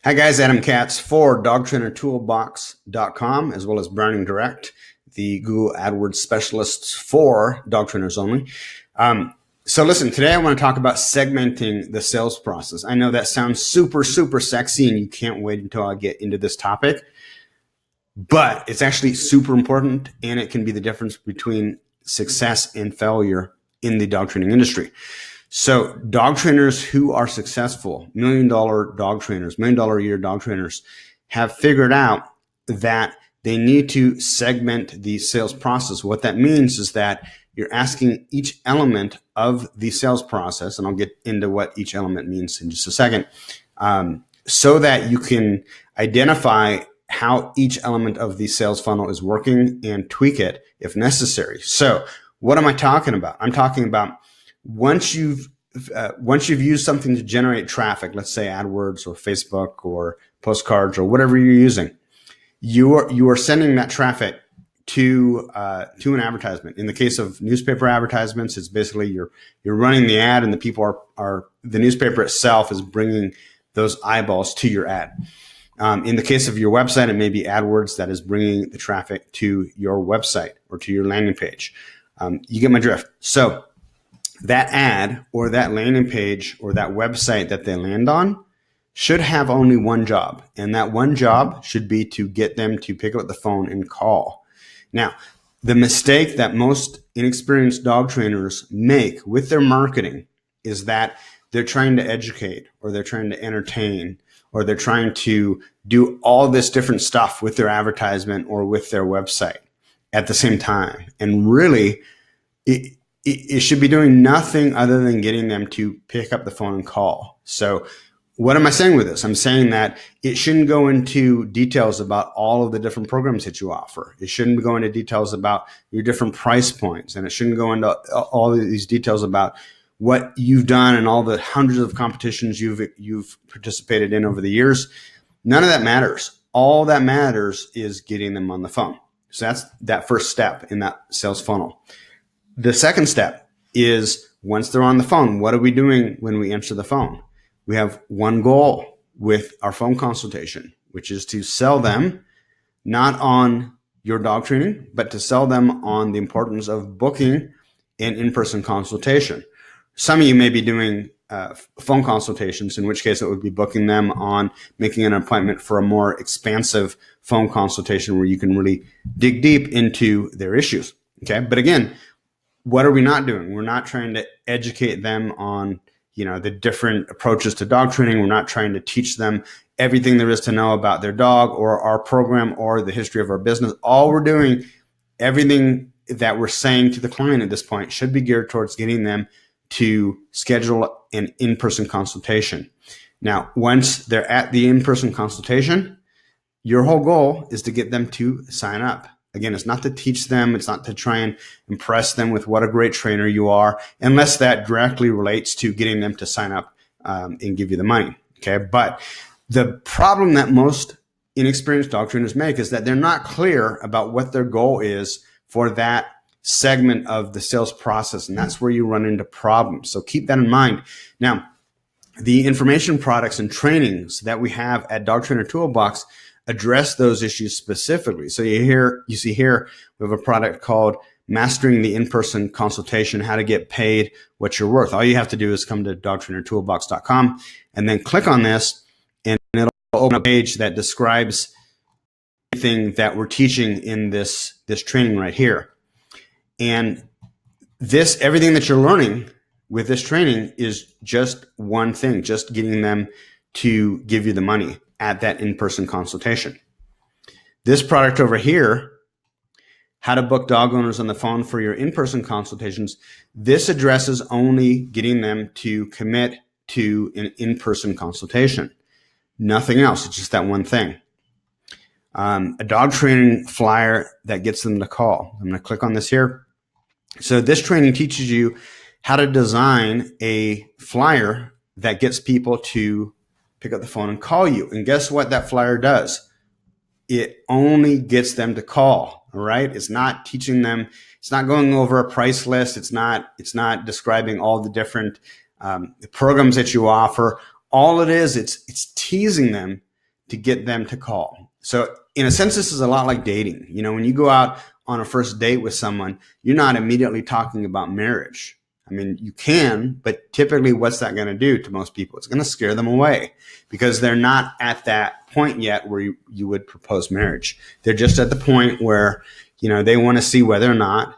Hi guys, Adam Katz for dogtrainertoolbox.com as well as Browning Direct, the Google AdWords specialists for dog trainers only. So listen, today I want to talk about segmenting the sales process. I know that sounds super sexy and you can't wait until I get into this topic, but it's actually super important and it can be the difference between success and failure in the dog training industry. So dog trainers who are successful, $1 million dog trainers, $1 million a year dog trainers have figured out that they need to segment the sales process. What that means is that you're asking each element of the sales process, and I'll get into what each element means in just a second, so that you can identify how each element of the sales funnel is working and tweak it if necessary. So what am I talking about? I'm talking about once you've used something to generate traffic, let's say AdWords or Facebook or postcards or whatever you're using, you are sending that traffic to an advertisement. In the case of newspaper advertisements, it's basically you're running the ad, and the people are the newspaper itself is bringing those eyeballs to your ad. In the case of your website, it may be AdWords that is bringing the traffic to your website or to your landing page. You get my drift. So that ad or that landing page or that website that they land on should have only one job. And that one job should be to get them to pick up the phone and call. Now, the mistake that most inexperienced dog trainers make with their marketing is that they're trying to educate, or they're trying to entertain, or they're trying to do all this different stuff with their advertisement or with their website at the same time. And really, it should be doing nothing other than getting them to pick up the phone and call. So what am I saying with this? I'm saying that it shouldn't go into details about all of the different programs that you offer. It shouldn't go into details about your different price points. And it shouldn't go into all of these details about what you've done and all the hundreds of competitions you've participated in over the years. None of that matters. All that matters is getting them on the phone. So that's that first step in that sales funnel. The second step is once they're on the phone, what are we doing when we answer the phone? We have one goal with our phone consultation, which is to sell them not on your dog training, but to sell them on the importance of booking an in-person consultation. Some of you may be doing phone consultations, in which case it would be booking them on making an appointment for a more expansive phone consultation where you can really dig deep into their issues. Okay, but again, what are we not doing? We're not trying to educate them on, the different approaches to dog training. We're not trying to teach them everything there is to know about their dog or our program or the history of our business. All we're doing, everything that we're saying to the client at this point should be geared towards getting them to schedule an in-person consultation. Now, once they're at the in-person consultation, your whole goal is to get them to sign up. Again, it's not to teach them. It's not to try and impress them with what a great trainer you are, unless that directly relates to getting them to sign up and give you the money. Okay. But the problem that most inexperienced dog trainers make is that they're not clear about what their goal is for that segment of the sales process. And that's where you run into problems. So keep that in mind. Now, the information products and trainings that we have at Dog Trainer Toolbox address those issues specifically. So you see here, we have a product called Mastering the In-Person Consultation, How to Get Paid What You're Worth. All you have to do is come to dogtrainertoolbox.com and then click on this, and it'll open a page that describes everything that we're teaching in this training right here. And everything that you're learning with this training is just one thing, just getting them to give you the money at that in-person consultation. This product over here, How to Book Dog Owners on the Phone for Your In-Person Consultations, this addresses only getting them to commit to an in-person consultation. Nothing else. It's just that one thing. A dog training flyer that gets them to call. I'm going to click on this here. So this training teaches you how to design a flyer that gets people to pick up the phone and call you. And guess what that flyer does? It only gets them to call. All right. It's not teaching them. It's not going over a price list. It's not describing all the different programs that you offer. All it is, it's teasing them to get them to call. So in a sense, this is a lot like dating. You know, when you go out on a first date with someone, you're not immediately talking about marriage. I mean, you can, but typically what's that going to do to most people? It's going to scare them away because they're not at that point yet where you would propose marriage. They're just at the point where, you know, they want to see whether or not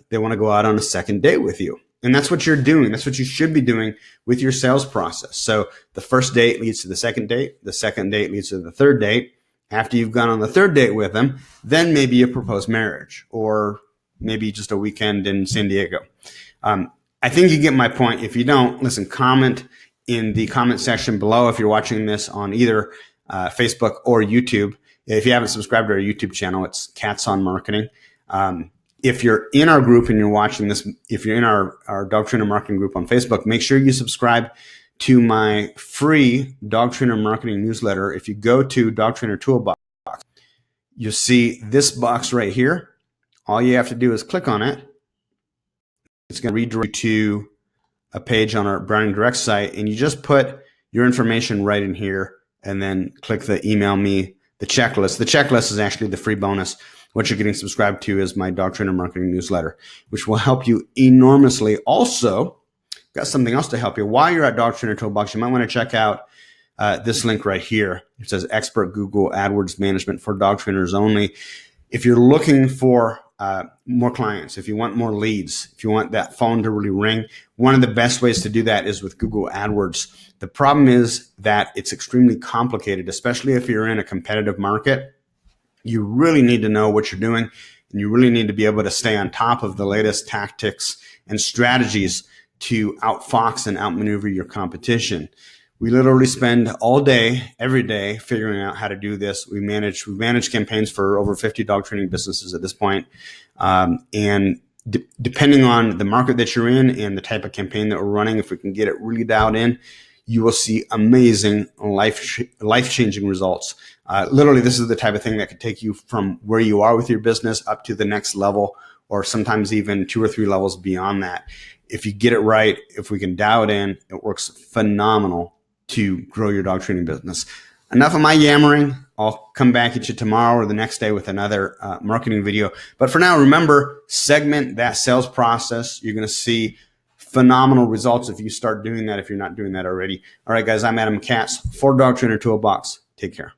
they want to go out on a second date with you. And that's what you're doing. That's what you should be doing with your sales process. So the first date leads to the second date. The second date leads to the third date. After you've gone on the third date with them, then maybe you propose marriage or maybe just a weekend in San Diego. I think you get my point. If you don't, listen, comment in the comment section below if you're watching this on either Facebook or YouTube. If you haven't subscribed to our YouTube channel, it's Katz on Marketing. If you're in our group and you're watching this, if you're in our Dog Trainer Marketing group on Facebook, make sure you subscribe to my free Dog Trainer Marketing newsletter. If you go to Dog Trainer Toolbox, you'll see this box right here. All you have to do is click on it. It's going to redirect you to a page on our Browning Direct site, and you just put your information right in here and then click the email me the checklist. The checklist is actually the free bonus. What you're getting subscribed to is my Dog Trainer Marketing newsletter, which will help you enormously. Also, got something else to help you. While you're at Dog Trainer Toolbox, you might want to check out this link right here. It says Expert Google AdWords Management for Dog Trainers Only. If you're looking for more clients, if you want more leads, if you want that phone to really ring, one of the best ways to do that is with Google AdWords. The problem is that it's extremely complicated, especially if you're in a competitive market. You really need to know what you're doing, and you really need to be able to stay on top of the latest tactics and strategies to outfox and outmaneuver your competition. We literally spend all day, every day, figuring out how to do this. We've managed campaigns for over 50 dog training businesses at this point. And depending on the market that you're in and the type of campaign that we're running, if we can get it really dialed in, you will see amazing life-changing results. Literally, this is the type of thing that could take you from where you are with your business up to the next level, or sometimes even 2 or 3 levels beyond that. If you get it right, if we can dial it in, it works phenomenal to grow your dog training business. Enough of my yammering. I'll come back at you tomorrow or the next day with another marketing video. But for now, remember, segment that sales process. You're going to see phenomenal results if you start doing that, if you're not doing that already. All right, guys, I'm Adam Katz for Dog Trainer Toolbox. Take care.